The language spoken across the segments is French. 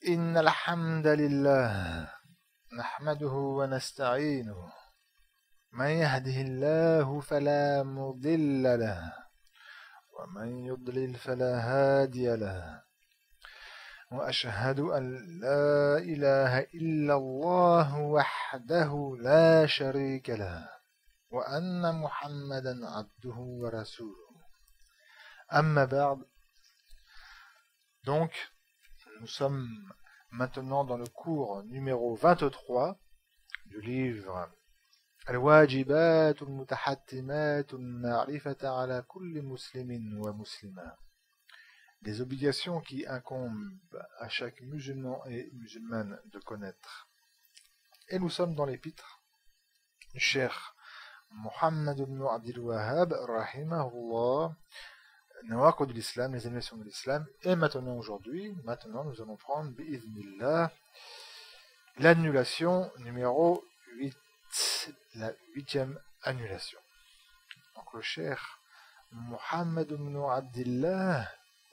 إن الحمد لله نحمده ونستعينه من يهده الله فلا مضل له ومن يضلل فلا هادي له وأشهد أن لا إله إلا الله وحده لا شريك له وأن محمدا عبده ورسوله أما بعد. Donc, nous sommes maintenant dans le cours numéro 23 du livre Al-Wajibat al-Mutahattimat al-Ma'rifata ala kulli muslimin wa muslima. Les obligations qui incombent à chaque musulman et musulmane de connaître. Et nous sommes dans l'épître du Cheikh Muhammad ibn Abdul Wahhab rahimahullah, Nawaqid de l'Islam, les émissions de l'Islam. Et maintenant, nous allons prendre, bi'idhnillah, l'annulation numéro 8, la 8e annulation. Donc le Cheikh Muhammad ibn Abdillah,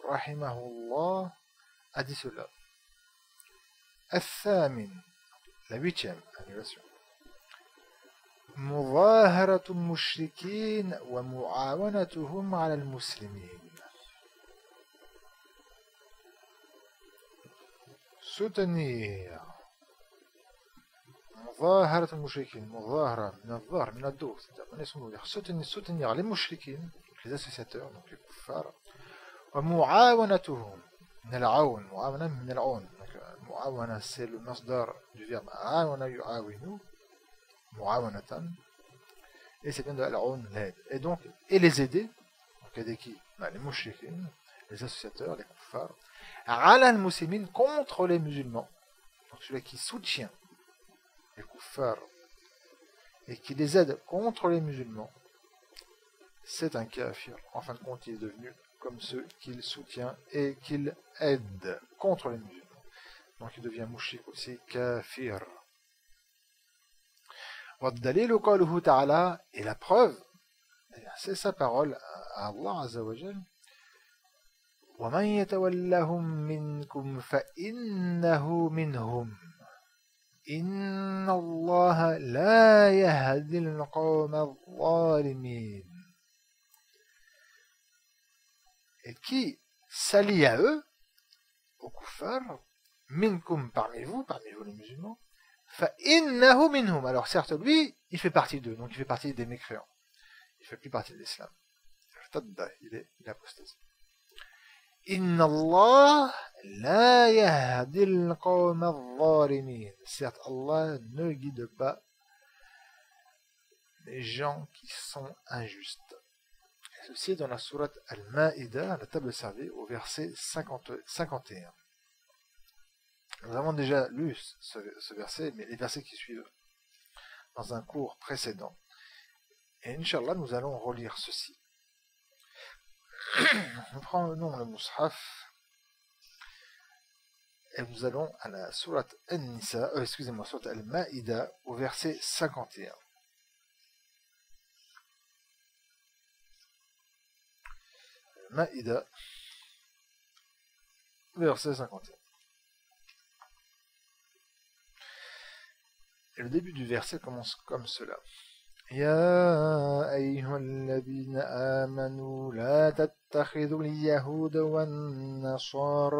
rahimahullah, a dit cela. Al-Thamin, la 8e annulation. مظاهرة المشركين ومعاونتهم على المسلمين. Soutenir مظاهرة المشركين, مظاهرة من الظهر من الدور, soutenir les mushrikin, les associateurs, donc les kuffars, ومعاونتهم من العون, معاونة من العون, معاونة c'est le masdar du verbe عاون يعاون, muawanatan, et c'est bien de al-aun, l'aide. Et donc, et les aider, donc aider qui? Les mushrikin, les associateurs, les kuffars, ala al-muslimin, contre les musulmans, donc celui qui soutient les kuffars et qui les aide contre les musulmans, c'est un kafir. En fin de compte, il est devenu comme ceux qu'il soutient et qu'il aide contre les musulmans. Donc il devient mushrik aussi, kafir. والدليل قوله تعالى, et la preuve, c'est sa parole à Allah Azza wa Jal, ومن يتولهم منكم فإنه منهم إن الله لا يهدي القوم الظالمين. Et qui s'allie à eux, aux kuffars, minkum, parmi vous les musulmans, فَإِنَّهُ مِنْهُمْ. Alors certes, lui, il fait partie d'eux, donc il fait partie des mécréants. Il ne fait plus partie de l'islam. Il est apostasé. إِنَّ اللَّهَ لَا يَهْدِي الْقَوْمَ الظَّالِمِينَ. Certes, Allah ne guide pas les gens qui sont injustes. Et ceci est dans la sourate Al-Ma'ida, la table servie, au verset 51. Nous avons déjà lu ce verset, mais les versets qui suivent dans un cours précédent. Et Inch'Allah, nous allons relire ceci. Nous prenons le Mus'haf et nous allons à la sourate An-Nisa, sourate Al-Ma'ida, au verset 51. Ma'ida, verset 51. Et le début du verset commence comme cela. يا أيها الذين آمنوا لا تتخذوا اليهود والنصارى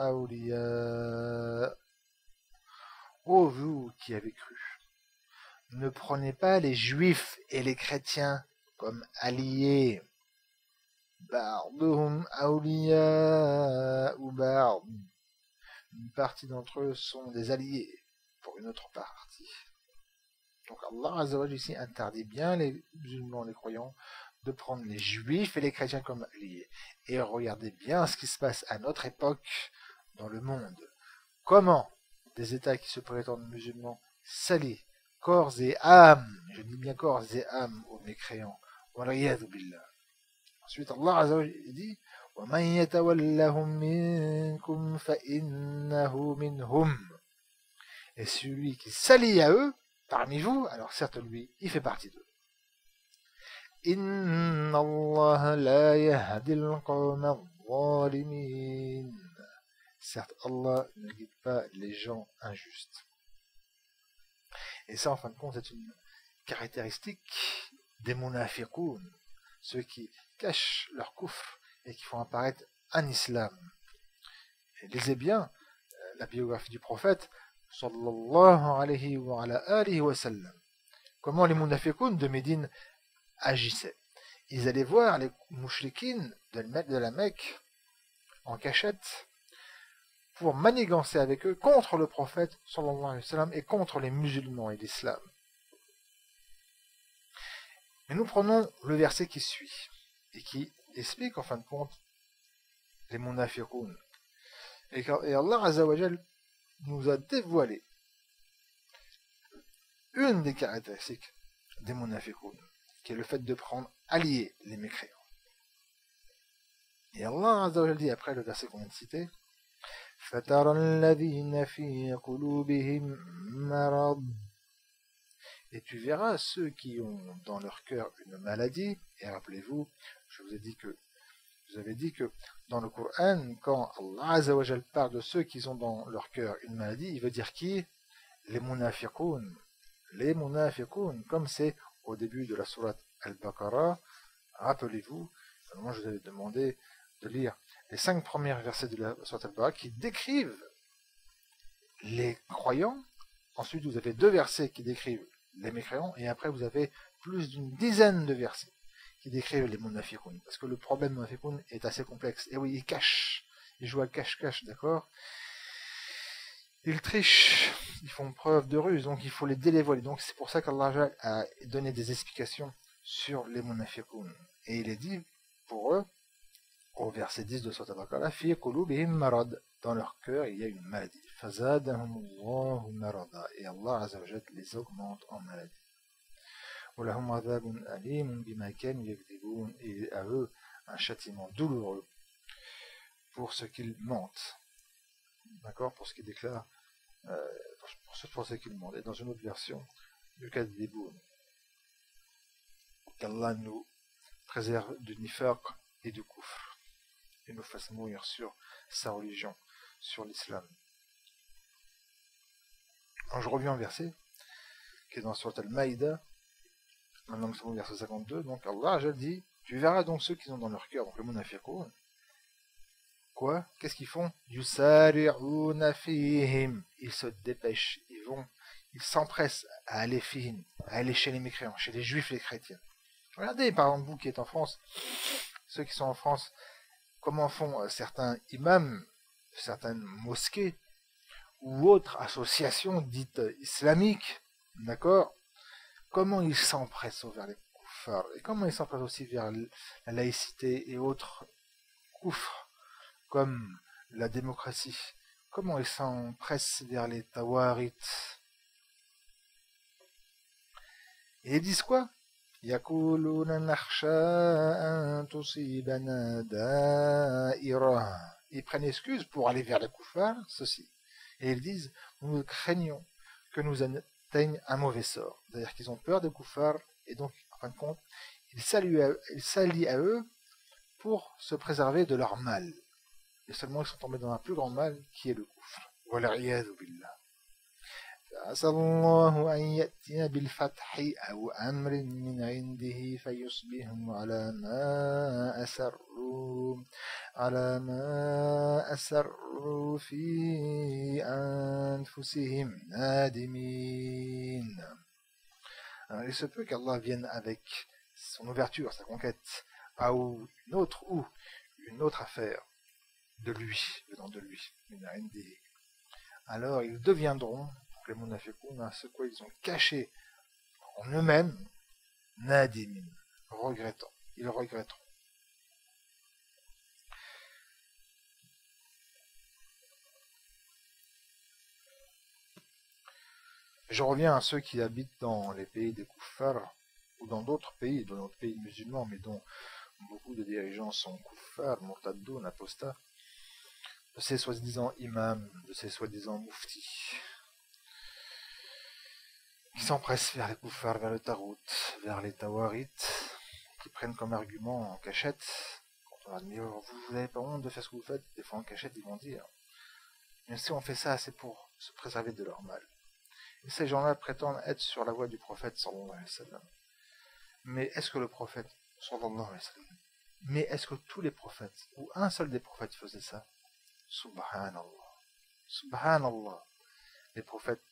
أولياء. Ô vous qui avez cru, ne prenez pas les juifs et les chrétiens comme alliés. بعضهم أولياء بعض. Une partie d'entre eux sont des alliés pour une autre partie. Donc Allah Azza wa Jalla ici interdit bien les musulmans, les croyants, de prendre les juifs et les chrétiens comme alliés. Et regardez bien ce qui se passe à notre époque dans le monde. Comment des États qui se prétendent musulmans s'allient corps et âme, je dis bien corps et âme, aux mécréants. Wal'iyadhu billah. Ensuite Allah Azza wa Jalla dit وَمَنْ يَتَوَلَّهُمْ مِنْكُمْ فَإِنَّهُ مِنْهُمْ. Et celui qui s'allie à eux, parmi vous, alors certes lui, il fait partie d'eux. إِنَّ اللَّهَ لَا يَهْدِي الْقَوْمَ الظَّالِمِينَ. Certes, Allah ne guide pas les gens injustes. Et ça, en fin de compte, c'est une caractéristique des munafiqoun, ceux qui cachent leur kufr et qui font apparaître un islam. Et lisez bien la biographie du prophète, sallallahu alayhi wa sallam. Comment les munafiqoun de Médine agissaient. Ils allaient voir les mouchriquines de la Mecque en cachette pour manigancer avec eux contre le prophète sallallahu alayhi wa sallam et contre les musulmans et l'islam. Mais nous prenons le verset qui suit et qui explique en fin de compte les munafiqoun. Et Allah Azza wa Jal nous a dévoilé une des caractéristiques des munafiqoun, qui est le fait de prendre alliés les mécréants. Et Allah Azza wa Jal dit après le verset qu'on vient de citer, فَتَرَى الَّذِينَ فِي قُلُوبِهِم مَّرَضٌ. Et tu verras ceux qui ont dans leur cœur une maladie, et rappelez-vous, je vous avais dit que dans le Coran, quand Allah Azza wa Jal parle de ceux qui ont dans leur cœur une maladie, il veut dire qui? Les munafiqoun. Les munafiqoun, comme c'est au début de la sourate Al-Baqarah, rappelez-vous, moi je vous avais demandé de lire les 5 premiers versets de la sourate Al-Baqarah qui décrivent les croyants. Ensuite vous avez 2 versets qui décrivent les mécréants, et après vous avez plus d'une dizaine de versets qui décrivent les munafiqoun. Parce que le problème munafiqoun est assez complexe. Et oui, ils cachent, ils jouent à cache-cache, d'accord? Ils trichent, ils font preuve de ruse, donc il faut les dévoiler. Donc c'est pour ça qu'Allah a donné des explications sur les munafiqoun. Et il est dit pour eux, au verset 10 de Sourate Al-Baqarah, fi qulubihim marad, dans leur cœur il y a une maladie. Fazadahumullahu marada, et Allah Azza wa Jalla les augmente en maladie. Walahum adhabun alimun bima kanu yakdibun, et à eux un châtiment douloureux pour ce qu'ils mentent. D'accord, pour ce qu'ils déclarent, pour ce qu'ils mentent. Et dans une autre version, du kaddiboun, qu'Allah nous préserve du nifaq et du kufr, et nous fasse mourir sur sa religion, sur l'islam. Alors je reviens au verset qui est dans Surat Al-Maïda, maintenant nous sommes au verset 52. Donc Allah je dit, tu verras donc ceux qui sont dans leur cœur, donc le munafiqoun, quoi? Qu'est-ce qu'ils font? Yusari'una fihim, ils se dépêchent, ils s'empressent à aller fihim, à aller chez les mécréants, chez les juifs et les chrétiens. Regardez par exemple vous qui êtes en France, ceux qui sont en France, comment font certains imams, certaines mosquées ou autres associations dites islamiques, d'accord? Comment ils s'empressent vers les koufars, et comment ils s'empressent aussi vers la laïcité et autres koufrs, comme la démocratie. Comment ils s'empressent vers les tawarites. Et ils disent quoi? يقولون نخشى أن تصيبنا دائرة. Ils prennent excuse pour aller vers les koufars, ceci. Et ils disent, nous craignons que nous atteigne un mauvais sort. C'est-à-dire qu'ils ont peur des koufars, et donc, en fin de compte, ils s'allient à eux pour se préserver de leur mal. Et seulement ils sont tombés dans un plus grand mal, qui est le koufr. Wal'iyadhu billah. فعسى الله أن يأتي بالفتح أو أمر من عنده فيصبحوا على ما أسروا في أنفسهم نادمين. Alors, il se peut qu'Allah vienne avec son ouverture, sa conquête, ou une autre affaire de lui, venant de lui, alors ils deviendront, les munafiqoun, ce quoi ils ont caché en eux-mêmes, nadimin, regrettant. Ils regretteront. Je reviens à ceux qui habitent dans les pays des koufars, ou dans d'autres pays musulmans, mais dont beaucoup de dirigeants sont koufars, murtaddoun, apostats, de ces soi-disant imams, de ces soi-disant muftis, qui s'empressent vers les koufars, vers le tarout, vers les tawarites, qui prennent comme argument en cachette, quand on va dire, vous n'avez pas honte de faire ce que vous faites, des fois en cachette, ils vont dire, Mais si on fait ça, c'est pour se préserver de leur mal. Et ces gens-là prétendent être sur la voie du prophète sallallahu alayhi wa sallam. Mais est-ce que le prophète sallallahu alayhi wa sallam, mais est-ce que tous les prophètes, ou un seul des prophètes faisait ça? Subhanallah. Subhanallah. Les prophètes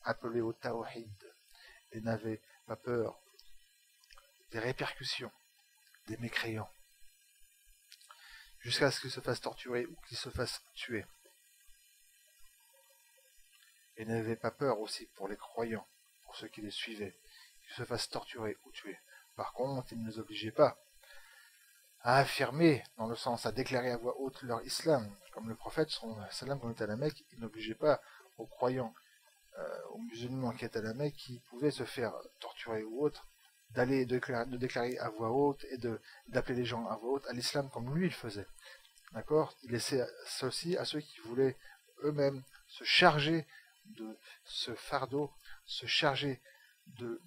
appelés au tawhid et n'avaient pas peur des répercussions des mécréants jusqu'à ce qu'ils se fassent torturer ou qu'ils se fassent tuer. Et n'avaient pas peur aussi pour les croyants, pour ceux qui les suivaient, qu'ils se fassent torturer ou tuer. Par contre, ils ne nous obligeaient pas à affirmer, dans le sens à déclarer à voix haute leur islam, comme le prophète, sallam, quand il était à la Mecque, il n'obligeait pas aux croyants, aux musulmans qui étaient à la Mecque, qui pouvaient se faire torturer ou autre, de déclarer à voix haute et d'appeler les gens à voix haute à l'islam comme lui il faisait. D'accord? Il laissait ceci à ceux qui voulaient eux-mêmes se charger de ce fardeau, se charger de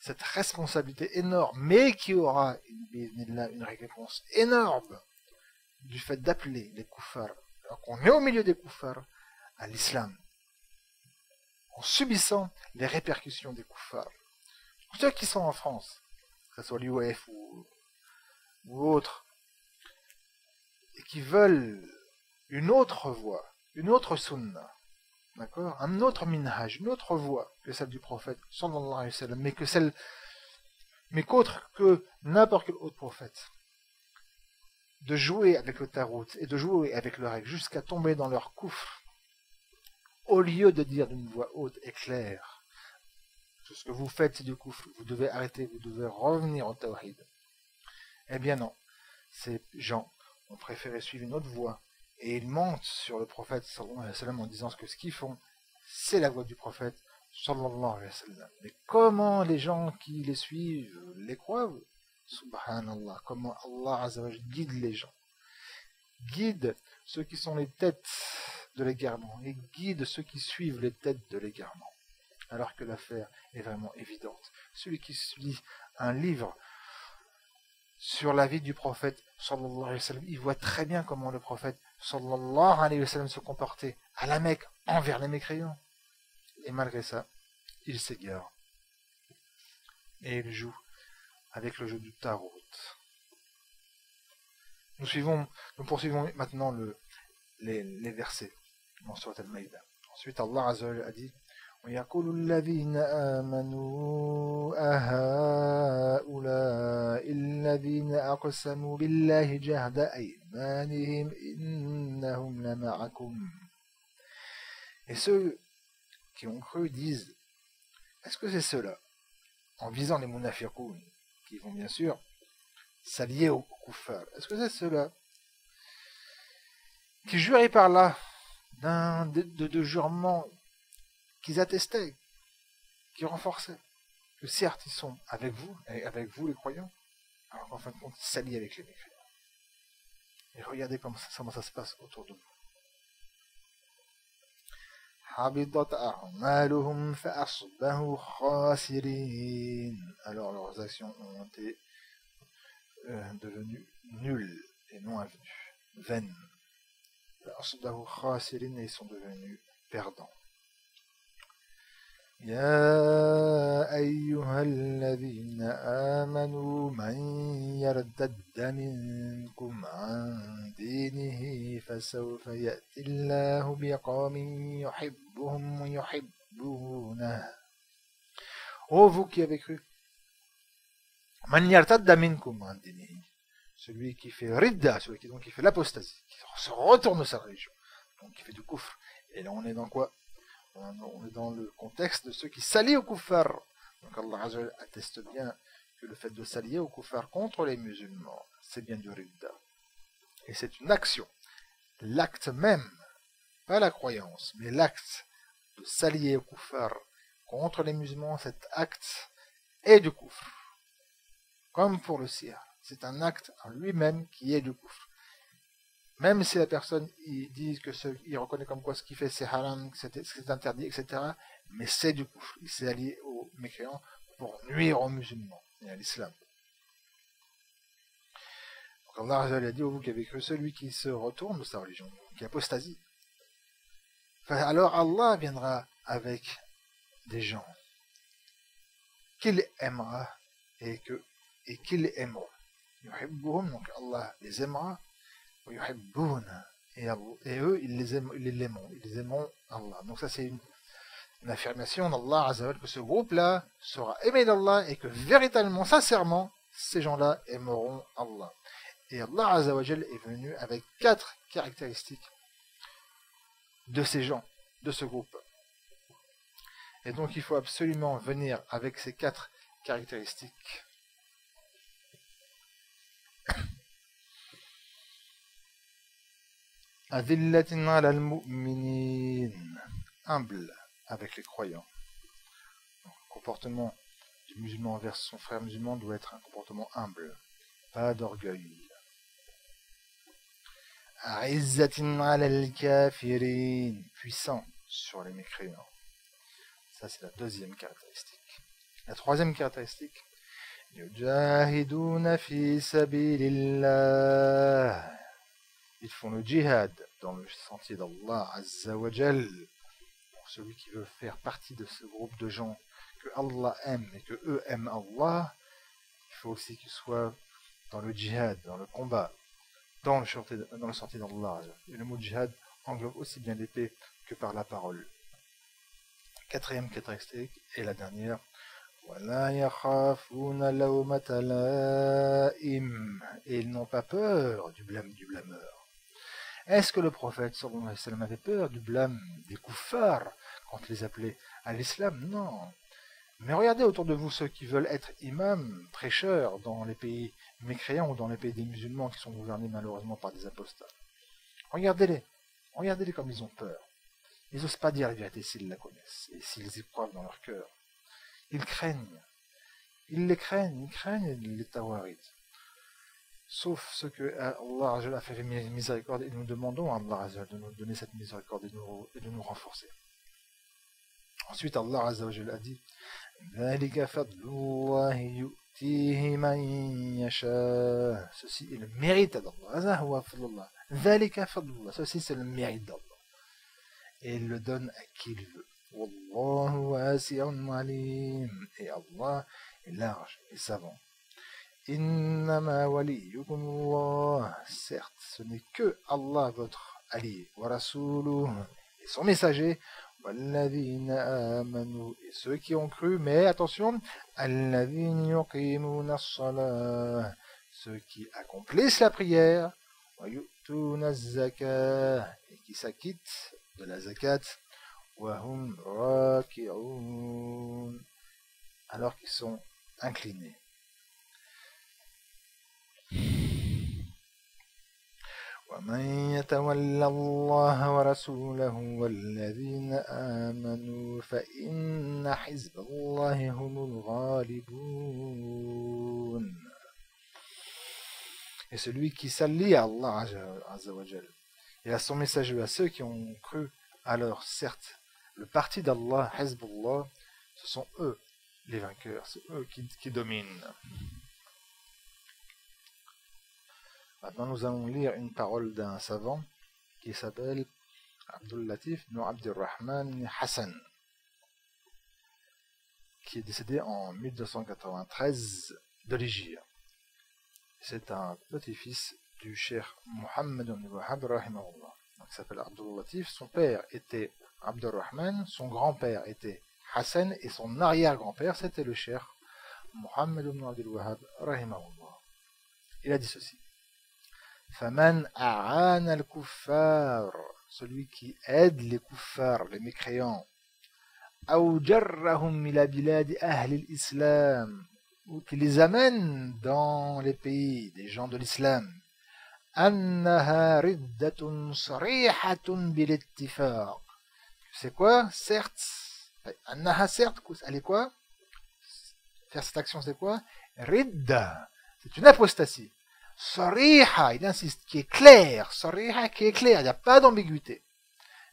cette responsabilité énorme, mais qui aura une récompense énorme du fait d'appeler les koufars, alors qu'on est au milieu des koufars, à l'islam, en subissant les répercussions des koufars. Ceux qui sont en France, que ce soit l'UEF ou autres, et qui veulent une autre voie, une autre sunna, d'accord, un autre minhaj, une autre voie que celle du prophète, sallallahu alayhi wa sallam, mais qu'autre que n'importe quel autre prophète, de jouer avec le tarot et de jouer avec le règle jusqu'à tomber dans leur coufre, au lieu de dire d'une voix haute et claire, tout ce que vous faites c'est du coufre, vous devez arrêter, vous devez revenir au tawhid. Eh bien non, ces gens ont préféré suivre une autre voie, et ils mentent sur le prophète sallallahu alayhi wa sallam en disant que ce qu'ils font, c'est la voie du prophète sallallahu alayhi wa sallam. Mais comment les gens qui les suivent les croient? Subhanallah, comment Allah Azza wa Jalla guide les gens, guide ceux qui sont les têtes de l'égarement et guide ceux qui suivent les têtes de l'égarement, alors que l'affaire est vraiment évidente. Celui qui lit un livre sur la vie du prophète sallallahu alayhi wa sallam, il voit très bien comment le prophète sallallahu alayhi wa sallam se comportait à la Mecque envers les mécréants, et malgré ça il s'égare et il joue avec le jeu du tarot. Nous poursuivons maintenant les versets dans Surat Al-Maïda. Ensuite, Allah Azza wa Jalla a dit وَيَقُولُ الَّذِينَ آمَنُوا أَهَؤُلَاءِ الَّذِينَ أَقْسَمُوا بِاللَّهِ جَهْدَ أَيْمَانِهِمْ إِنَّهُمْ لَمَعَكُمْ. Et ceux qui ont cru disent, est-ce que c'est ceux-là, en visant les munafiqoun, qui vont bien sûr s'allier aux kuffar, est-ce que c'est ceux-là qui juraient par là de jurements qu'ils attestaient, qui renforçaient, que certes ils sont avec vous, et avec vous les croyants, alors qu'en fin de compte ils s'allient avec les mécréants. Et regardez comment ça se passe autour de vous. Alors leurs actions ont été devenues nulles et non avenues, vaines. Et ils sont devenus perdants. يا أيها الذين آمنوا من يرتد منكم عن دينه فسوف يأتي الله بقوم يحبهم ويحبونه. Ô vous qui avez cru, من يرتد منكم عن دينه, celui qui fait ridda, celui qui fait l'apostasie, qui se retourne de sa religion, donc qui fait du kufr. Et là on est dans quoi? On est dans le contexte de ceux qui s'allient au kuffar. Donc Allah Azza wa Jalla atteste bien que le fait de s'allier au kuffar contre les musulmans, c'est bien du ridda. Et c'est une action. L'acte même, pas la croyance, mais l'acte de s'allier au kuffar contre les musulmans, cet acte est du kufr. Comme pour le siyar, c'est un acte en lui-même qui est du kufr. Même si la personne dit que il reconnaît comme quoi ce qu'il fait c'est haram, que c'est interdit, etc. Mais c'est du kufr. Il s'est allié aux mécréants pour nuire aux musulmans et à l'islam. Donc Allah a dit, vous qui avez cru, celui qui se retourne de sa religion, qui apostasie, alors Allah viendra avec des gens qu'il aimera et qu'ils aimeront. Yuhibbuhum, donc Allah les aimera, et eux, ils les aimeront Allah. Donc ça c'est une affirmation d'Allah Azzawajal que ce groupe-là sera aimé d'Allah et que véritablement, sincèrement, ces gens-là aimeront Allah. Et Allah Azzawajal est venu avec 4 caractéristiques de ces gens, de ce groupe. Et donc il faut absolument venir avec ces 4 caractéristiques. Adillatin ala al-mu'minin, humble avec les croyants. Le comportement du musulman envers son frère musulman doit être un comportement humble, pas d'orgueil. A'izzatin ala al-kafirin, puissant sur les mécréants. Ça c'est la deuxième caractéristique. La troisième caractéristique, yujahiduna fi sabilillah. Ils font le djihad dans le sentier d'Allah Azza wa Jal. Pour celui qui veut faire partie de ce groupe de gens que Allah aime et que eux aiment Allah, il faut aussi qu'ils soient dans le djihad, dans le combat, dans le sentier d'Allah. Et le mot djihad englobe aussi bien l'épée que par la parole. Quatrième caractéristique, et la dernière, وَلَا يَخَافُونَ لَوْمَةَ لَائِمٍ. Et ils n'ont pas peur du blâme du blâmeur. Est-ce que le prophète sallallahu alayhi wa sallam avait peur du blâme des kuffars quand il les appelait à l'islam? Non. Mais regardez autour de vous ceux qui veulent être imams, prêcheurs dans les pays mécréants ou dans les pays des musulmans qui sont gouvernés malheureusement par des apostats. Regardez-les. Regardez-les comme ils ont peur. Ils n'osent pas dire la vérité s'ils la connaissent et s'ils y croient dans leur cœur. Ils craignent. Ils craignent les tawarites. Sauf ce que Allah a fait miséricorde et nous demandons à Allah de nous donner cette miséricorde et de nous renforcer. Ensuite Allah a dit ceci est le mérite d'Allah. Ceci c'est le mérite d'Allah. Et il le donne à qui il veut. Et Allah est large et savant. Innama waliyukum Allah. Certes, ce n'est que Allah votre allié, wa rasuluhu, et son messager, walladhina amanu, et ceux qui ont cru, mais attention, alladhina yuqimuna as-salah, ceux qui accomplissent la prière, wa yu'tuna az-zakah, et qui s'acquittent de la zakat, wa hum raki'un, alors qu'ils sont inclinés. ومن يتول الله ورسوله والذين آمنوا فإن حزب الله هم الغالبون. Et celui qui s'allie à Allah Azza wa Jal et à son messager, à ceux qui ont cru, alors certes, le parti d'Allah, Hizbullah, ce sont eux les vainqueurs, c'est eux qui dominent. Maintenant, nous allons lire une parole d'un savant qui s'appelle Abdul Latif ibn Abdurrahman Hassan, qui est décédé en 1293 de l'Hégire. C'est un petit-fils du cheikh Muhammad ibn Wahhab rahimahullah. Il s'appelle Abdul Latif. Son père était Abdurrahman, son grand-père était Hassan et son arrière-grand-père c'était le cheikh Muhammad ibn Abdul Wahhab rahimahullah. Il a dit ceci: Faman a'ana al-kuffar, celui qui aide les kuffars, les mécréants, ou jarrahum ila bilad ahli al-islam, ou qui les amène dans les pays des gens de l'islam, annaha riddatun sarihatun bil ittifaq. C'est quoi? Certes, annaha certes, elle est quoi? Faire cette action c'est quoi? Ridda, c'est une apostasie. Sariha, il insiste, qui est clair, sariha qui est clair, il n'y a pas d'ambiguïté.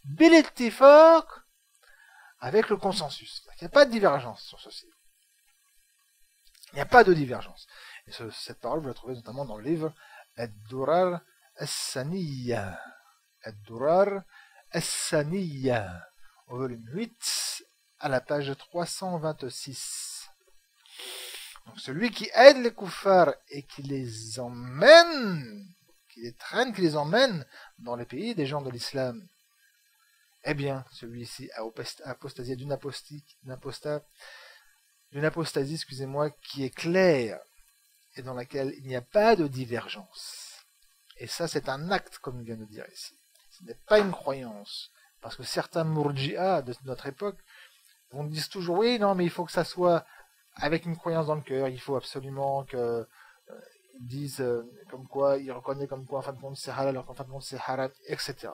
Bil ittifaq, avec le consensus. Il n'y a pas de divergence sur ceci. Il n'y a pas de divergence. Et cette parole, vous la trouvez notamment dans le livre Ad-Durar As-Saniyya. Ad-Durar As-Saniyya, au volume 8, à la page 326. Donc celui qui aide les kuffars et qui les emmène, qui les traîne, qui les emmène dans les pays des gens de l'islam, eh bien, celui-ci a apostasié d'une apostasie, excusez-moi, qui est claire et dans laquelle il n'y a pas de divergence. Et ça, c'est un acte, comme on vient de dire ici. Ce n'est pas une croyance. Parce que certains murji'a de notre époque vont dire toujours, oui, non, mais il faut que ça soit avec une croyance dans le cœur, il faut absolument que ils disent comme quoi, ils reconnaissent comme quoi en fin de compte c'est halal, alors qu'en fin de compte c'est haram, etc.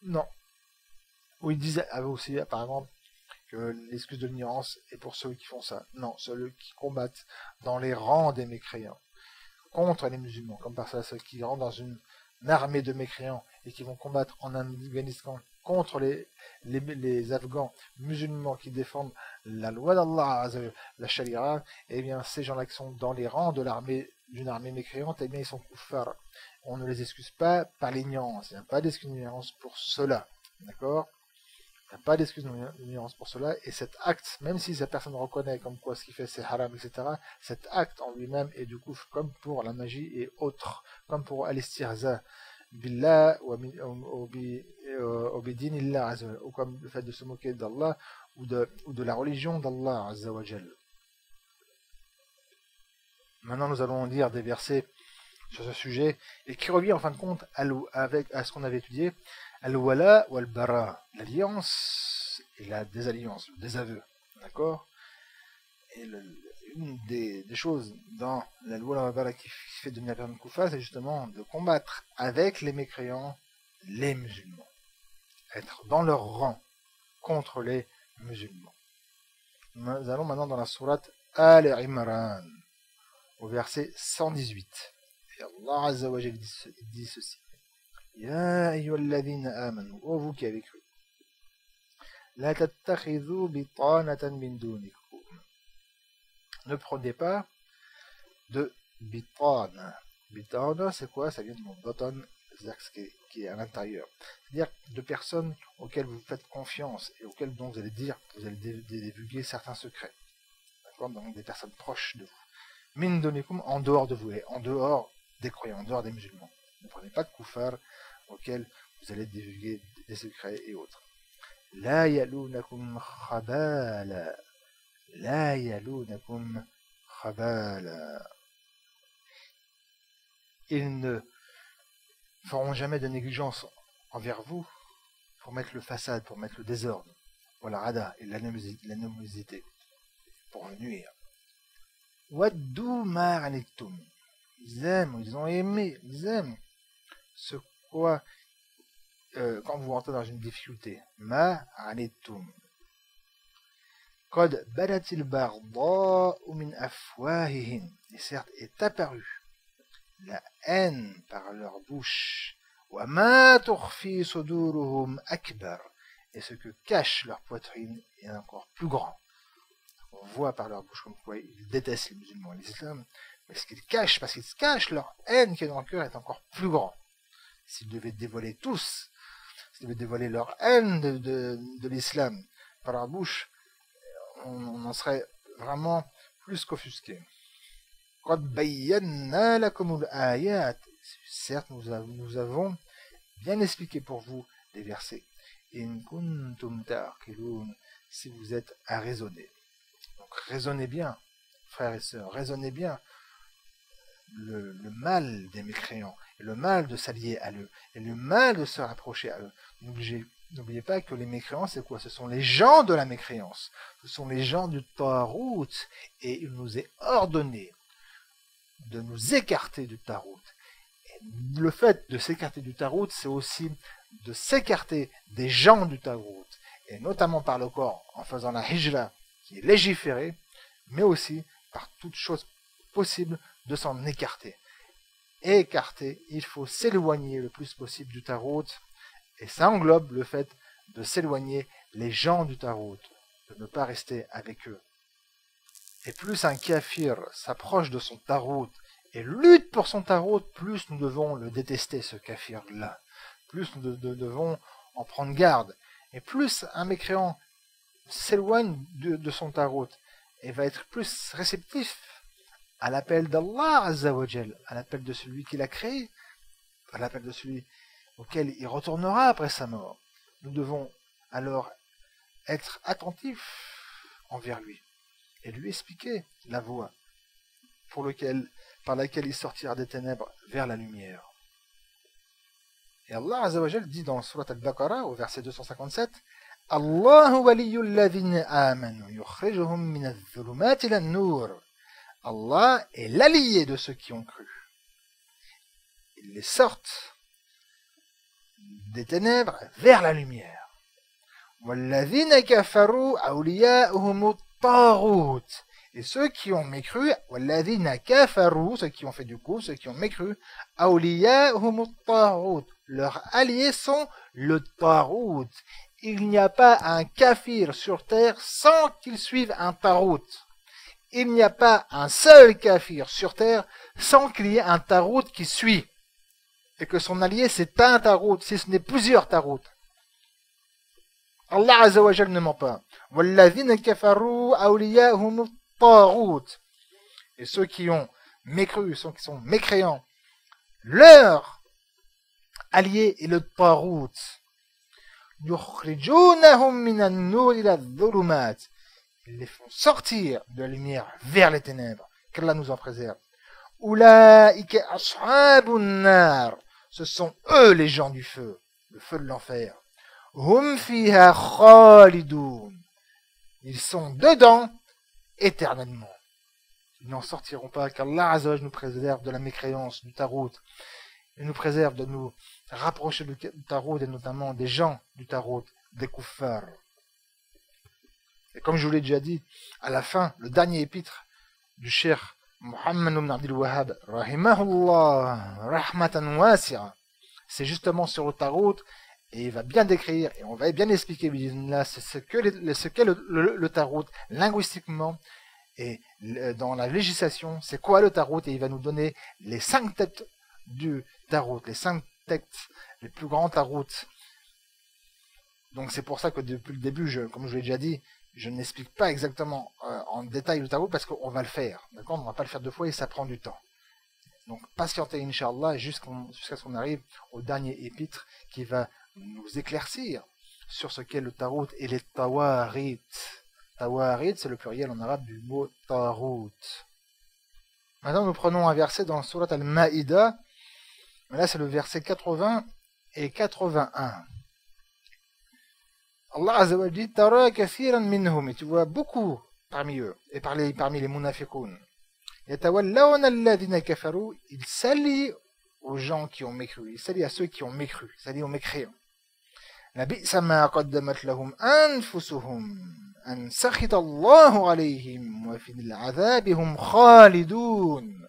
Non. Ou ils disent aussi, par exemple, que l'excuse de l'ignorance est pour ceux qui font ça. Non, ceux qui combattent dans les rangs des mécréants, contre les musulmans, comme par ça ceux qui rentrent dans une armée de mécréants et qui vont combattre en Afghanistan contre les Afghans musulmans qui défendent la loi d'Allah, la Sharia, eh bien ces gens-là qui sont dans les rangs de d'une armée mécréante, eh bien ils sont kuffar. On ne les excuse pas par l'ignorance, il n'y a pas d'excuse d'ignorance pour cela, d'accord? Il n'y a pas d'excuse d'ignorance pour cela, et cet acte, même si cette personne reconnaît comme quoi ce qu'il fait c'est haram, etc., cet acte en lui-même est du kufr, comme pour la magie et autres, comme pour al-istirza billah ou bidinillah, ou comme le fait de se moquer d'Allah ou de la religion d'Allah azza wa jal. Maintenant nous allons lire des versets sur ce sujet et qui revient en fin de compte à ce qu'on avait étudié, al-wala ou al-bara, l'alliance et la désalliance, le désaveu, d'accord? Et une des choses dans la loi al-bara qui fait devenir la personne koufa, c'est justement de combattre avec les mécréants les musulmans, être dans leur rang contre les musulmans. Nous allons maintenant dans la sourate Al-Imran, au verset 118. Et Allah Azza wa Jal dit ceci: Ya ayyuhalladhina amanu, ô vous qui avez cru, la tattakhidhu bitanatan min dunikum, ne prenez pas de bitan. Bitan, c'est quoi? Ça vient de mon batan, qui est à l'intérieur. C'est-à-dire de personnes auxquelles vous faites confiance et auxquelles donc vous allez divulguer certains secrets. D'accord? Donc des personnes proches de vous. Min dunikum, en dehors de vous, et en dehors des croyants, en dehors des musulmans. Ne prenez pas de kuffar auxquels vous allez divulguer des secrets et autres. La yalunakum khabala. La yalunakum khabala. Ils ne feront jamais de négligence envers vous pour mettre le façade, pour mettre le désordre, pour la rada et l'animosité, pour vous nuire. Waddu ma anittum. Ils aiment, ils ont aimé, ils aiment ce quoi quand vous rentrez dans une difficulté. Ma anittum. Qad badatil barda'u min afwahihim. Et certes est apparue la haine par leur bouche. Wa ma tukhfi suduruhum akbar. Et ce que cache leur poitrine est encore plus grand. On voit par leur bouche comme quoi ils détestent les musulmans et l'islam, mais ce qu'ils cachent, parce qu'ils cachent leur haine qui est dans le cœur, est encore plus grand. S'ils devaient dévoiler tous, s'ils devaient dévoiler leur haine de l'islam par leur bouche, on en serait vraiment plus qu'offusqué. Certes, nous avons bien expliqué pour vous les versets. In kuntum ta'qilun, si vous êtes à raisonner. Donc raisonnez bien, frères et sœurs, raisonnez bien le mal des mécréants, et le mal de s'allier à eux, et le mal de se rapprocher à eux. N'oubliez pas que les mécréants, c'est quoi? Ce sont les gens de la mécréance, ce sont les gens du Tarout, et il nous est ordonné de nous écarter du Tarout. Et le fait de s'écarter du Tarout, c'est aussi de s'écarter des gens du Tarout, et notamment par le corps, en faisant la hijra, qui est légiférée, mais aussi par toute chose possible de s'en écarter. Écarter, il faut s'éloigner le plus possible du Tarout, et ça englobe le fait de s'éloigner les gens du Tarout, de ne pas rester avec eux. Et plus un kafir s'approche de son Tarout et lutte pour son Tarout, plus nous devons le détester, ce kafir-là. Plus nous devons en prendre garde. Et plus un mécréant s'éloigne de son tarot, et va être plus réceptif à l'appel d'Allah Azzawajal, à l'appel de celui qui l'a créé, à l'appel de celui auquel il retournera après sa mort. Nous devons alors être attentifs envers lui et lui expliquer la voie par laquelle il sortira des ténèbres vers la lumière. Et Allah Azzawajal dit dans Surat Al-Baqarah au verset 257, Allahu waliyul ladhina amanu yukhrijuhum min adh-dhulumati ila an-nur. Allah est l'allié de ceux qui ont cru. Il les sortent des ténèbres vers la lumière. وَالَّذِينَ كَفَرُوا أَوْلِيَاؤُهُمُ الطَّاغُوتُ. Et ceux qui ont mécru, وَالَّذِينَ كَفَرُوا, ceux qui ont fait du coup, ceux qui ont mécru, أَوْلِيَاؤُهُمُ الطَّاغُوتُ. Leurs alliés sont le Tarout. Il n'y a pas un kafir sur terre sans qu'il suive un Tarout. Il n'y a pas un seul kafir sur terre sans qu'il y ait un Tarout qui suit. Et que son allié c'est un Tarout, si ce n'est plusieurs Tarouts. Allah Azzawajal ne ment pas. وَالَّذِينَ كَفَرُوا أَوْلِيَاهُمُ الطَّاغُوتُ. Et ceux qui ont mécru, ceux qui sont mécréants, leur allié est le Tarout. يُخْرِجُونَهُمْ مِنَ النُّورِ إِلَى الظُّلُمَاتِ. Ils les font sortir de la lumière vers les ténèbres. Qu'Allah nous en préserve. أُولَٰئِكَ أَصْحَابُ النَّارِ. Ce sont eux les gens du feu, le feu de l'enfer. Hum fiha khalidun. Ils sont dedans éternellement. Ils n'en sortiront pas, qu'Allah Azzawajal nous préserve de la mécréance, du Tarout. Il nous préserve de nous rapprocher du Tarout et notamment des gens du Tarout, des kuffars. Et comme je vous l'ai déjà dit, à la fin, le dernier épître du cheikh Muhammad ibn Abdul Wahhab, rahimahullah, rahmatan wasi'a, c'est justement sur le Tarout, et il va bien décrire, et on va bien expliquer, ce qu'est le Tarout linguistiquement, et dans la législation, c'est quoi le Tarout, et il va nous donner les 5 têtes du Tarout, les 5 têtes, les plus grands Tarouts. Donc c'est pour ça que depuis le début, comme je l'ai déjà dit, je n'explique pas exactement en détail le Tarout, parce qu'on va le faire, d'accord, on ne va pas le faire 2 fois, et ça prend du temps. Donc patientez, Inch'Allah, jusqu'à ce qu'on arrive au dernier épître qui va nous éclaircir sur ce qu'est le Tarout et les Tawarit. Tawarit, c'est le pluriel en arabe du mot Tarout. Maintenant, nous prenons un verset dans Surat Al-Ma'idah. Là, c'est le verset 80 et 81. Allah Azza wa Jalla dit Tara kathiran minhum, et tu vois beaucoup parmi eux, et parmi les munafiqoun. Yatawallawna alladhina kafaru, ils s'allient aux gens qui ont mécru, ils s'allient à ceux qui ont mécru, ils s'allient aux mécréants. لبئس ما قدمت لهم أنفسهم أن سخط الله عليهم وفي العذاب هم خالدون.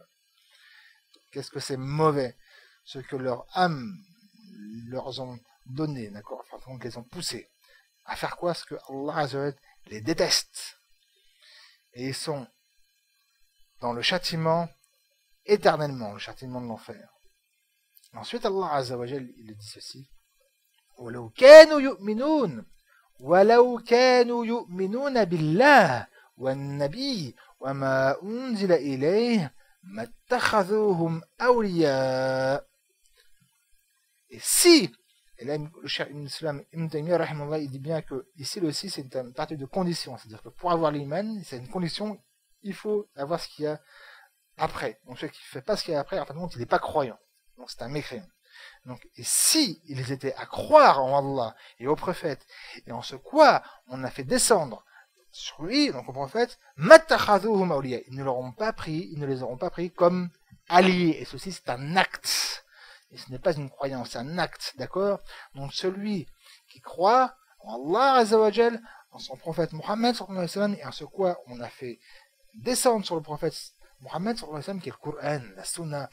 Qu'est-ce que c'est mauvais, ce que leurs âmes leur ont donné, d'accord, enfin, les ont poussés à faire quoi, ce que Allah Azza les déteste, et ils sont dans le châtiment éternellement, le châtiment de l'enfer. Ensuite Allah Azza wa Jal, il dit ceci: ولو كانوا يؤمنون بالله والنبي وما أنزل إليه ما اتخذوهم أولياء. Et si, et là le cheikh Ibn Taymiyyah rahimahullah, il dit bien que ici le si c'est une partie de condition, c'est-à-dire que pour avoir l'iman, c'est une condition, il faut avoir ce qu'il y a après. Donc celui qui ne fait pas ce qu'il y a après, en fin de compte, il n'est pas croyant, donc c'est un mécréant. Donc, et si ils étaient à croire en Allah et au prophète, et en ce quoi on a fait descendre sur lui, donc au prophète, ils ne les auront pas pris comme alliés. Et ceci, c'est un acte. Et ce n'est pas une croyance, c'est un acte, d'accord? Donc celui qui croit en Allah Azzawajal, en son prophète Muhammad, et en ce quoi on a fait descendre sur le prophète Muhammad, qui est le Coran, la Sunna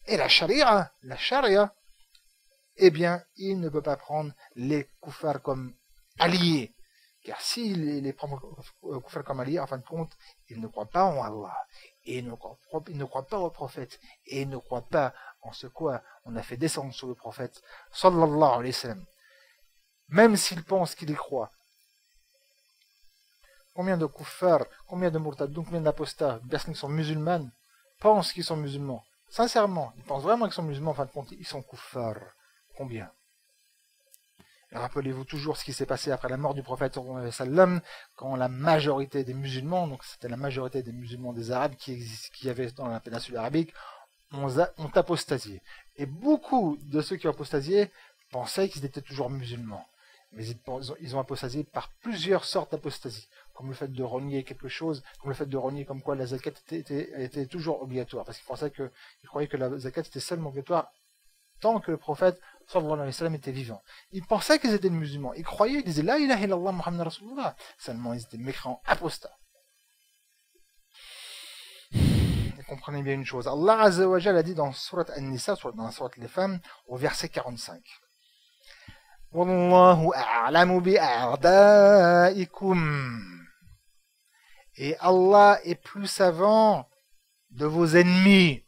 et la Sharia, eh bien, il ne peut pas prendre les kuffars comme alliés. Car s'il les prend kuffars comme alliés, en fin de compte, il ne croit pas en Allah, et il ne croit pas au prophète, et il ne croit pas en ce quoi on a fait descendre sur le prophète, sallallahu alayhi wa sallam. même s'ils pensent qu'ils y croient. Combien de kuffars, combien de murtadoun, combien d'apostats, de personnes qui sont musulmanes, pensent qu'ils sont musulmans. Sincèrement, ils pensent vraiment qu'ils sont musulmans, en fin de compte, ils sont kuffars. Combien? Et rappelez-vous toujours ce qui s'est passé après la mort du prophète sallam, quand la majorité des musulmans, donc c'était la majorité des musulmans des Arabes qui y avait dans la péninsule arabique, ont apostasié. Et beaucoup de ceux qui ont apostasié pensaient qu'ils étaient toujours musulmans. Mais ils ont apostasié par plusieurs sortes d'apostasies, comme le fait de renier quelque chose, comme le fait de renier comme quoi la zakat était toujours obligatoire, parce qu'ils croyaient que la zakat était seulement obligatoire tant que le prophète sallallahu alayhi wa sallam était vivant. Ils pensaient qu'ils étaient musulmans, ils croyaient, ils disaient la ilaha illallah Muhammad Rasulullah, seulement ils étaient mécréants, apostats. Et comprenez bien une chose, Allah Azza wa Jalla a dit dans Surat An-Nisa, dans la Surat les femmes, au verset 45. Wallahu a'lamu bi'a'da'ikum. Et Allah est plus savant de vos ennemis.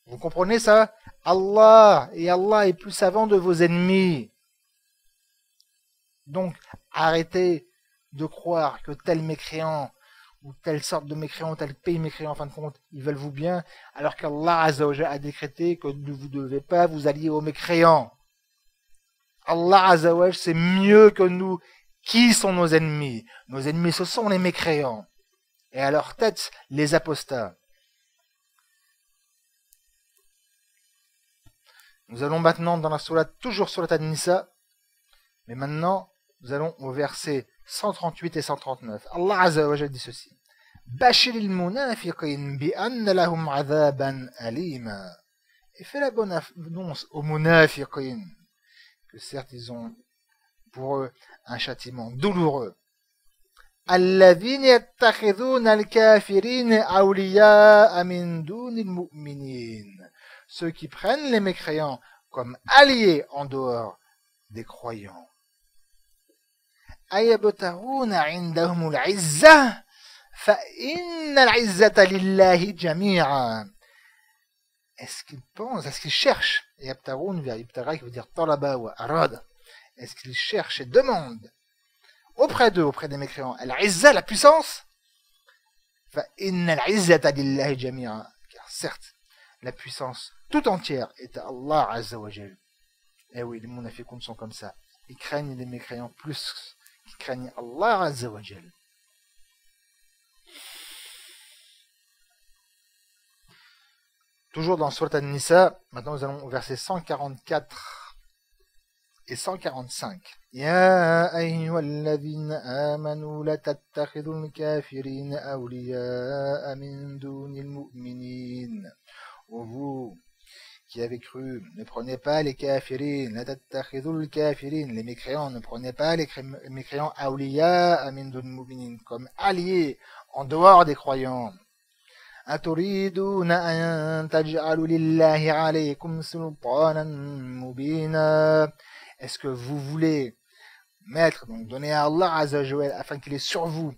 Vous comprenez ça? Allah est plus savant de vos ennemis. Donc, arrêtez de croire que tel mécréant, ou telle sorte de mécréant, tel pays mécréant, en fin de compte, ils veulent vous bien, alors qu'Allah Azza wa Jalla a décrété que vous ne devez pas vous allier aux mécréants. Allah Azza wa Jalla sait mieux que nous qui sont nos ennemis. Nos ennemis, ce sont les mécréants. Et à leur tête, les apostats. Nous allons maintenant dans la sourate, toujours sur la An-Nisa, mais maintenant, nous allons au verset 138 et 139. Allah Azza wa Jalla dit ceci. Bashiril munafiqin bi anna lahum adhaban alima. Et fais la bonne annonce aux munafiqin que certes ils ont pour eux un châtiment douloureux. Alladhina yattakhidhuna al-kafirina awliya'a min dunil mu'minin. Ceux qui prennent les mécréants comme alliés en dehors des croyants. Ayabtaghouna 'indahum al-'izzah fa inna al-'izzata lillahi jami'a. Est-ce qu'ils pensent, est-ce qu'ils cherchent, yabtaghoun vers ibtagha qui veut dire talaba wa arad, est-ce qu'ils cherchent et demandent auprès d'eux, auprès des mécréants, al-'izzah, la puissance, fa inna al-'izzata lillahi jami'a, car certes la puissance tout entière est à Allah Azza wa Jal. Eh oui, les munafiqoun sont comme ça. Ils craignent les mécréants plus qu'ils craignent Allah Azza wa Jal. Toujours dans Surat An-Nisa, maintenant nous allons au verset 144 et 145. Ya ayyuhalladhina amanu la tattakhidul kafirina awliya'a min dunil mu'minin. Vous qui avez cru, ne prenez pas les kafirin, la tattakhidul kafirin, les mécréants, ne prenez pas les mécréants awliya'a min dunil mu'minin, comme alliés en dehors des croyants. أتريدون أن تجعلوا لله عليكم سلطانا مبينا. Est-ce que vous voulez mettre, donc donner à Allah Azza wa Jalla afin qu'il ait sur vous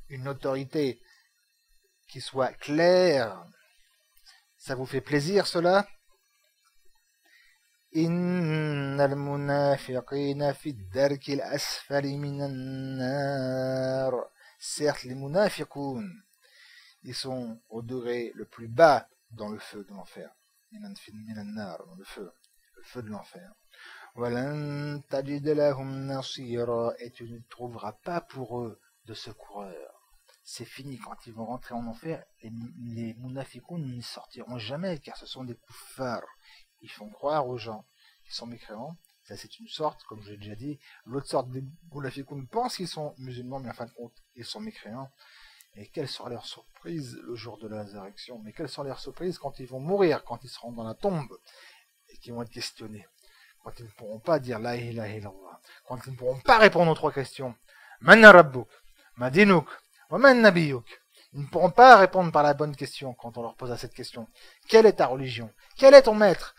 une autorité qui soit claire? Ça vous fait plaisir cela? Innal munafiqina fi ad-darki al-asfali min an-nar. Certes, les munafiqoun, ils sont au degré le plus bas dans le feu de l'enfer. Dans le feu de l'enfer. Et tu ne trouveras pas pour eux de secoureur. C'est fini, quand ils vont rentrer en enfer, les munafiqoun n'y sortiront jamais, car ce sont des kuffars. Ils font croire aux gens qui sont mécréants. Ça, c'est une sorte, comme je l'ai déjà dit. L'autre sorte des munafiqoun pensent qu'ils sont musulmans, mais en fin de compte, ils sont mécréants. Et quelle sera leur surprise le jour de la résurrection? Mais quelle sera leur surprise quand ils vont mourir, quand ils seront dans la tombe et qu'ils vont être questionnés, quand ils ne pourront pas dire la ilaha illallah, quand ils ne pourront pas répondre aux trois questions. Man rabbuk, ma dinuk, wa man nabiyuk. Ils ne pourront pas répondre par la bonne question quand on leur pose cette question. Quelle est ta religion? Quel est ton maître?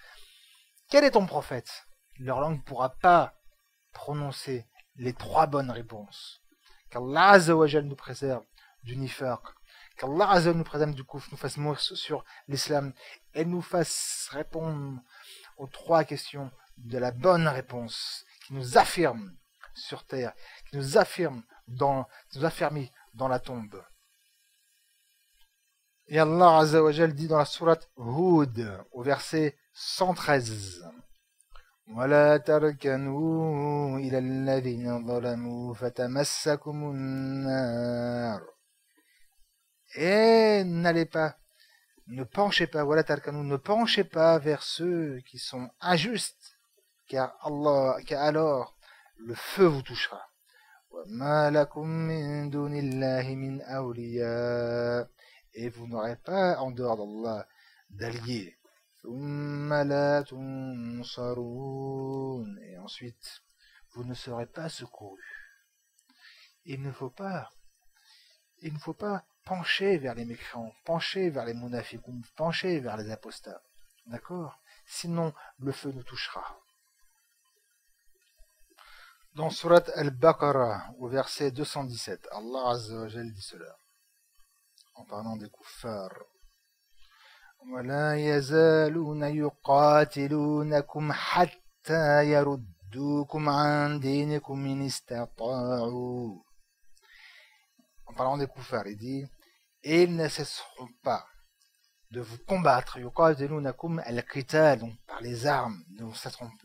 Quel est ton prophète? Leur langue ne pourra pas prononcer les trois bonnes réponses. Qu'Allah Azza wa Jal nous préserve du nifaq, qu'Allah Azza nous préserve du kufr, nous fasse mourir sur l'islam et nous fasse répondre aux trois questions de la bonne réponse. qui nous affirme sur terre, qui nous affirme qui nous affermit dans la tombe. Et Allah Azza wa Jal dit dans la sourate Hud, au verset 113, وَلَا تَرْكَنُوا إِلَى الَّذِينَ ظَلَمُوا فَتَمَسَّكُمُ النَّارُ. Et n'allez pas, ne penchez pas, وَلَا تَرْكَنُوا, ne penchez pas vers ceux qui sont injustes, car alors le feu vous touchera. وَمَا لَكُم مِّن دُونِ اللَّهِ مِنْ أَوْلِيَاءَ, et vous n'aurez pas en dehors d'Allah d'alliés. ثُمَّ لَا تُنصَرُونَ, et ensuite vous ne serez pas secourus. Il ne faut pas pencher vers les mécréants, pencher vers les munafiqoun, pencher vers les apostats. D'accord? Sinon le feu nous touchera. Dans Surat Al-Baqarah, au verset 217, Allah Azza wa Jal dit cela, en parlant des kuffars. وَلَا يَزَالُونَ يُقَاتِلُونَكُمْ حَتَّى يَرُدُّوكُمْ عَنْ دِينِكُمْ إِنِ اسْتَطَاعُوا. En parlant des kuffars, il dit, et ils ne cesseront pas de vous combattre. يُقَاتِلُونَكُمْ al-qital, donc par les armes, ils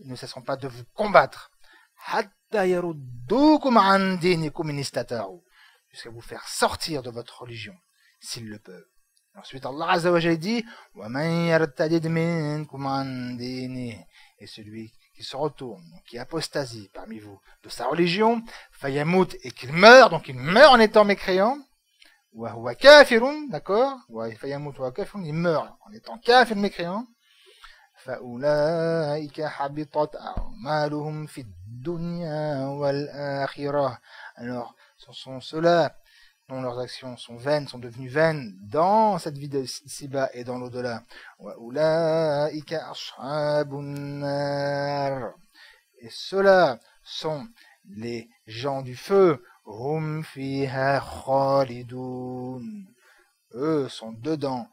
ne cesseront pas de vous combattre. حَتَّى يَرُدُّوكُمْ عَنْ دِينِكُمْ إِنِ اسْتَطَاعُوا, jusqu'à vous faire sortir de votre religion, s'ils le peuvent. Ensuite, Allah Azza wa Jalla dit, وَمَنْ يَرْتَدِدْ مِنْكُمْ عَنْ دِينِهِ, et celui qui se retourne, qui apostasie parmi vous de sa religion, فَيَمُوتْ, et qu'il meurt, donc il meurt en étant mécréant, وَهُوَ كَافِرٌ, d'accord, فَيَمُوتْ وَهُوَ كَافِرٌ, il meurt en étant kafir mécréant, فَأُولَٰئِكَ حَبِطَتْ أَعْمَالُهُمْ فِي الدُّنْيَا وَالْآخِرَةِ, alors ce sont ceux-là dont leurs actions sont vaines, sont devenues vaines dans cette vie ci-bas et dans l'au-delà. وَأُولَٰئِكَ أَصْحَابُ النَّارِ, et ceux-là sont les gens du feu. هُمْ فِيهَا خَالِدُونَ, eux sont dedans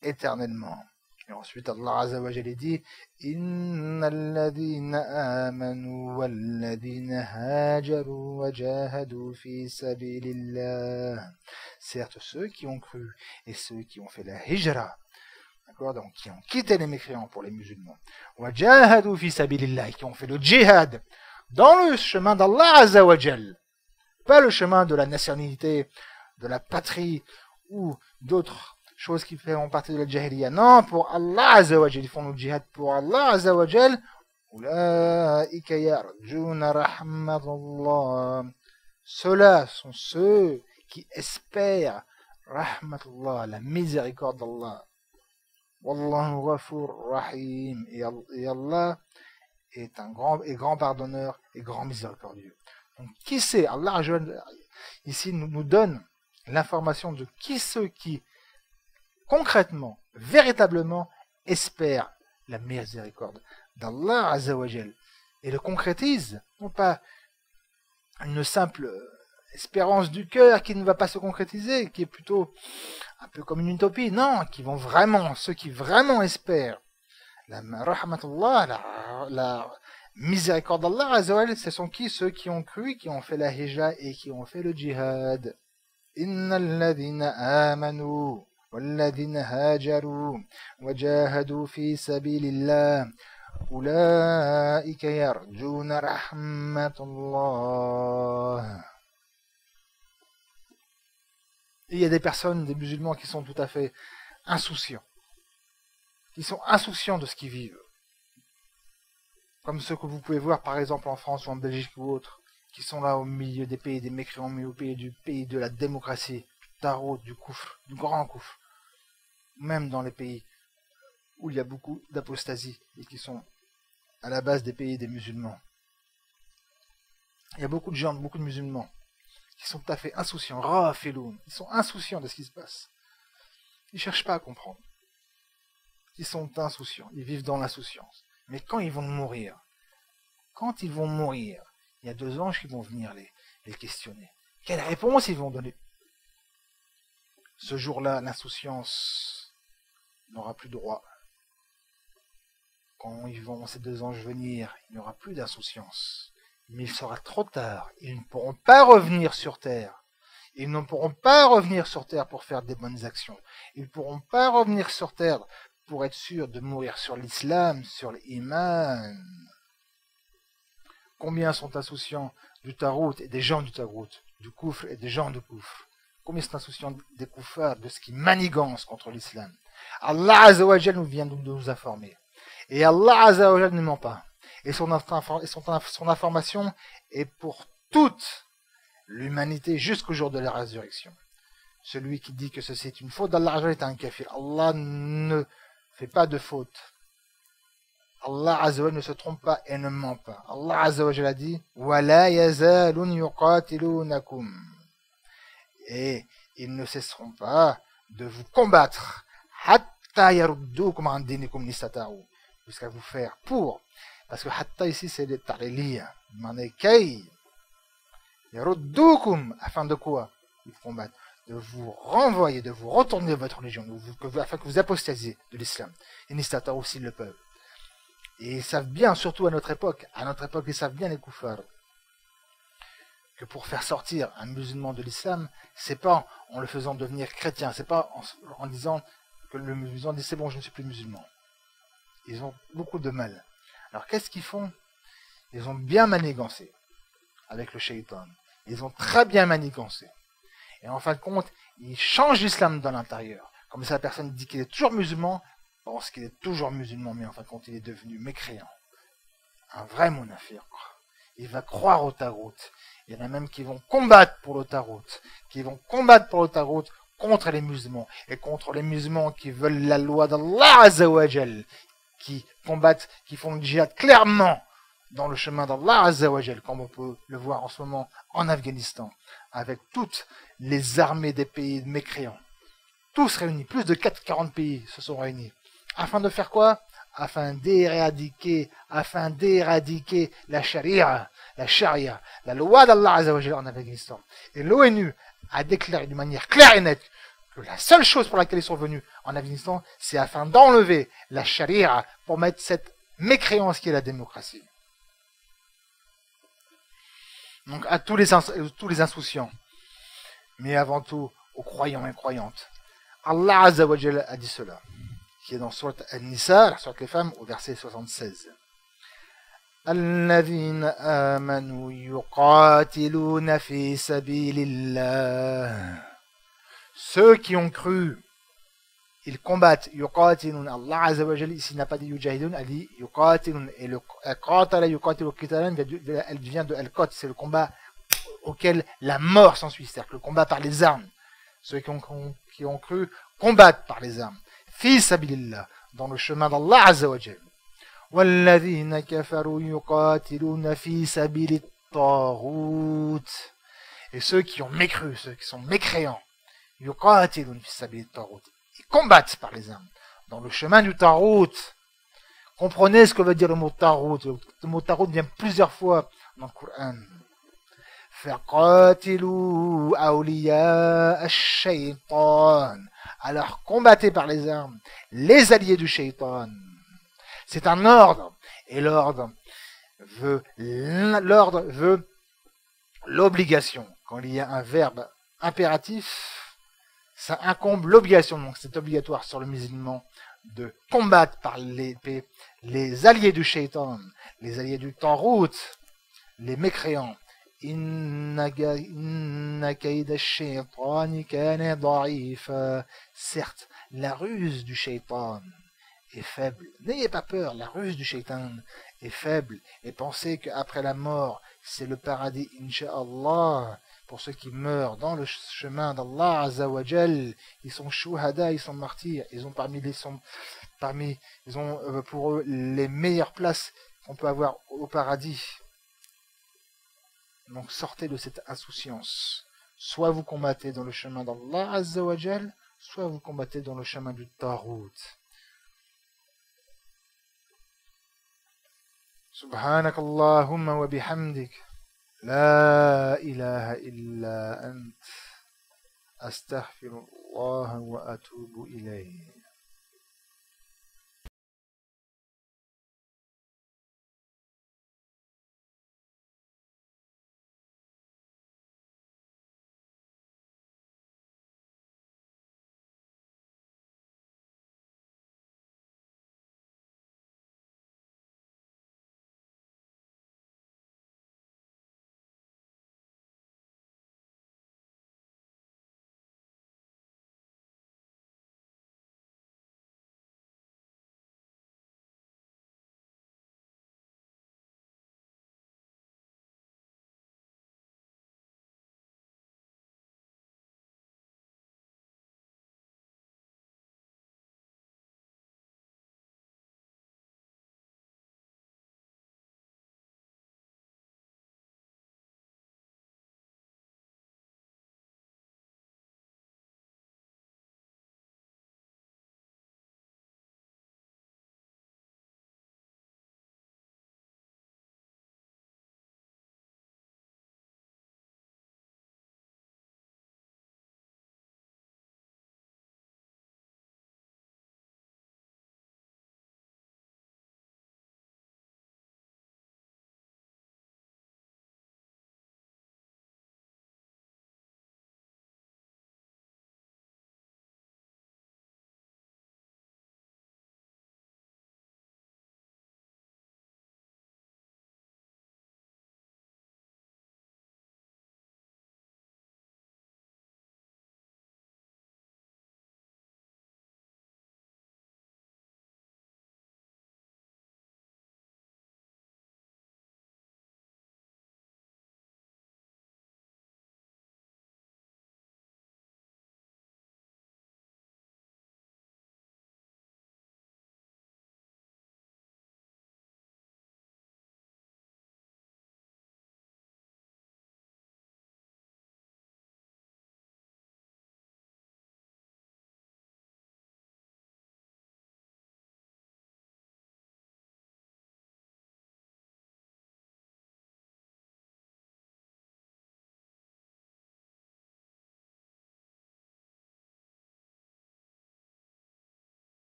éternellement. Et ensuite Allah Azza wa Jalla dit, إِنَّ الَّذِينَ آمَنُوا وَالَّذِينَ هَاجَرُوا وَجَاهَدُوا فِي سَبِيلِ اللَّهِ, certes ceux qui ont cru et ceux qui ont fait la hijra, d'accord, donc qui ont quitté les mécréants pour les musulmans, وَجَاهَدُوا فِي سَبِيلِ اللَّهِ, qui ont fait le djihad dans le chemin d'Allah Azza wa Jalla, pas le chemin de la nationalité, de la patrie ou d'autres choses qui font partie de la jahiliya. Non, pour Allah Azza wa Jal, ils font le djihad pour Allah Azza wa Jal. Ulaika yarjuna rahmatullah. Ceux-là sont ceux qui espèrent rahmatullah, la miséricorde d'Allah. Wallahu ghafur rahim. Et Allah est un grand pardonneur et grand miséricordieux. Donc, qui c'est? Allah ici nous donne l'information de qui ceux qui concrètement, véritablement, espèrent la miséricorde d'Allah Azza wa Jal et le concrétise, non pas une simple espérance du cœur qui ne va pas se concrétiser, qui est plutôt un peu comme une utopie, non, qui vont vraiment, ceux qui vraiment espèrent la rahmatullah, la miséricorde d'Allah Azza wa Jal, ce sont qui? Ceux qui ont cru, qui ont fait la hijra et qui ont fait le djihad. Inna alladhina amanu والذين هاجروا وجاهدوا في سبيل الله أولئك يرجون رحمة الله. Il y a des personnes, des musulmans qui sont tout à fait insouciants, qui sont insouciants de ce qu'ils vivent, comme ceux que vous pouvez voir par exemple en France ou en Belgique ou autres, qui sont là au milieu des pays des mécréants, mais au pays de la démocratie, du tarot, du koufr, du grand koufr, même dans les pays où il y a beaucoup d'apostasie et qui sont à la base des pays des musulmans. Il y a beaucoup de gens, beaucoup de musulmans qui sont tout à fait insouciants, rafiloun, ils sont insouciants de ce qui se passe. Ils ne cherchent pas à comprendre. Ils sont insouciants, ils vivent dans l'insouciance. Mais quand ils vont mourir, il y a deux anges qui vont venir les questionner. Quelle réponse ils vont donner? Ce jour-là, l'insouciance n'aura plus droit. quand ils vont, ces deux anges venir, il n'y aura plus d'insouciance. Mais il sera trop tard. Ils ne pourront pas revenir sur terre. Ils ne pourront pas revenir sur terre pour faire des bonnes actions. Ils ne pourront pas revenir sur terre pour être sûrs de mourir sur l'islam, sur l'iman. Combien sont insouciants du tarout et des gens du tarout, du koufr et des gens du koufr? Combien sont insouciants des koufars, de ce qui manigance contre l'islam? Allah Azza wa Jal nous vient de nous informer. Et Allah Azza wa Jal ne ment pas. Et son information est pour toute l'humanité jusqu'au jour de la résurrection. Celui qui dit que ceci est une faute d'Allah Azza wa Jal est un kafir. Allah ne fait pas de faute. Allah Azza wa Jal ne se trompe pas et ne ment pas. Allah Azza wa Jal a dit وَلَا يَزَالُونَ يُقَاتِلُونَكُمْ. Et ils ne cesseront pas de vous combattre حَتَّى يَرُدُّوكُمْ عَنْ دِينِكُمْ نِسْتَطَاعُوا, jusqu'à vous faire pour. Parce que hatta ici c'est le ta'liliya. Mané kay yaruddukum, afin de quoi? Ils combattent. De vous renvoyer, de vous retourner de votre religion, afin que vous apostasiez de l'islam. Et nistata aussi le peuple. Et ils savent bien, surtout à notre époque, ils savent bien les koufars, que pour faire sortir un musulman de l'islam, c'est pas en le faisant devenir chrétien, c'est pas en disant que le musulman dit c'est bon, je ne suis plus musulman. Ils ont beaucoup de mal. Alors qu'est-ce qu'ils font? Ils ont bien manigancé avec le shaitan. Ils ont très bien manigancé. Et en fin de compte, ils changent l'islam dans l'intérieur. Comme ça, la personne dit qu'il est toujours musulman, pense qu'il est toujours musulman, mais en fin de compte, il est devenu mécréant. Un vrai monafir. Il va croire au tarout. Il y en a même qui vont combattre pour le tarout, contre les musulmans, et contre les musulmans qui veulent la loi d'Allah Azza wa Jal, qui combattent, qui font le djihad clairement dans le chemin d'Allah Azza wa Jal, comme on peut le voir en ce moment en Afghanistan, avec toutes les armées des pays mécréants. Tous réunis, plus de 40 pays se sont réunis. Afin de faire quoi? Afin d'éradiquer la charia, la loi d'Allah Azza wa Jal en Afghanistan. Et l'ONU a déclaré d'une manière claire et nette que la seule chose pour laquelle ils sont venus en Afghanistan, c'est afin d'enlever la charia pour mettre cette mécréance qui est la démocratie. Donc à tous les insouciants, mais avant tout aux croyants et croyantes. Allah Azza wa Jalla a dit cela, qui est dans Sourate An-Nisa, la Sourate les femmes, au verset 76. الذين آمنوا يقاتلون في سبيل الله. Ceux qui ont cru, ils combattent. Yuqatilun. Allah Azza wa Jalla ici n'a pas dit yujahidun, a dit yuqatilun. Et le qatala yuqatilu qitalan, elle vient de al-qat, c'est le combat auquel la mort s'ensuit, c'est-à-dire le combat par les armes. Ceux qui ont cru combattent par les armes. Fi sabilillah, dans le chemin d'Allah Azza wa Jalla. وَالَّذِينَ كَفَرُوا يُقَاتِلُونَ فِي سَبِيلِ الطَّاغُوتِ. Et ceux qui ont mécru, ceux qui sont mécréants, يُقَاتِلُونَ فِي سَبِيلِ الطَّاغُوتِ, ils combattent par les armes, dans le chemin du tarout. Comprenez ce que veut dire le mot tarout. Le mot tarout vient plusieurs fois dans le Coran. فَقَاتِلُوا أَوْلِيَاءَ الشَّيْطَانِ. Alors combattez par les armes les alliés du shaitan. C'est un ordre, et l'ordre veut l'obligation. Quand il y a un verbe impératif, ça incombe l'obligation. Donc c'est obligatoire sur le musulman de combattre par l'épée les alliés du shaitan, les alliés du tarout, les mécréants. Certes, la ruse du shaitan est faible. N'ayez pas peur, la ruse du shaitan est faible. Et pensez qu'après la mort, c'est le paradis, incha'Allah, pour ceux qui meurent dans le chemin d'Allah Azza wa Jal. Ils sont shuhada, ils sont martyrs. Ils ont pour eux les meilleures places qu'on peut avoir au paradis. Donc sortez de cette insouciance. Soit vous combattez dans le chemin d'Allah Azza wa Jal, soit vous combattez dans le chemin du tarout. سبحانك اللهم وبحمدك لا إله إلا أنت أستغفر الله وأتوب إليه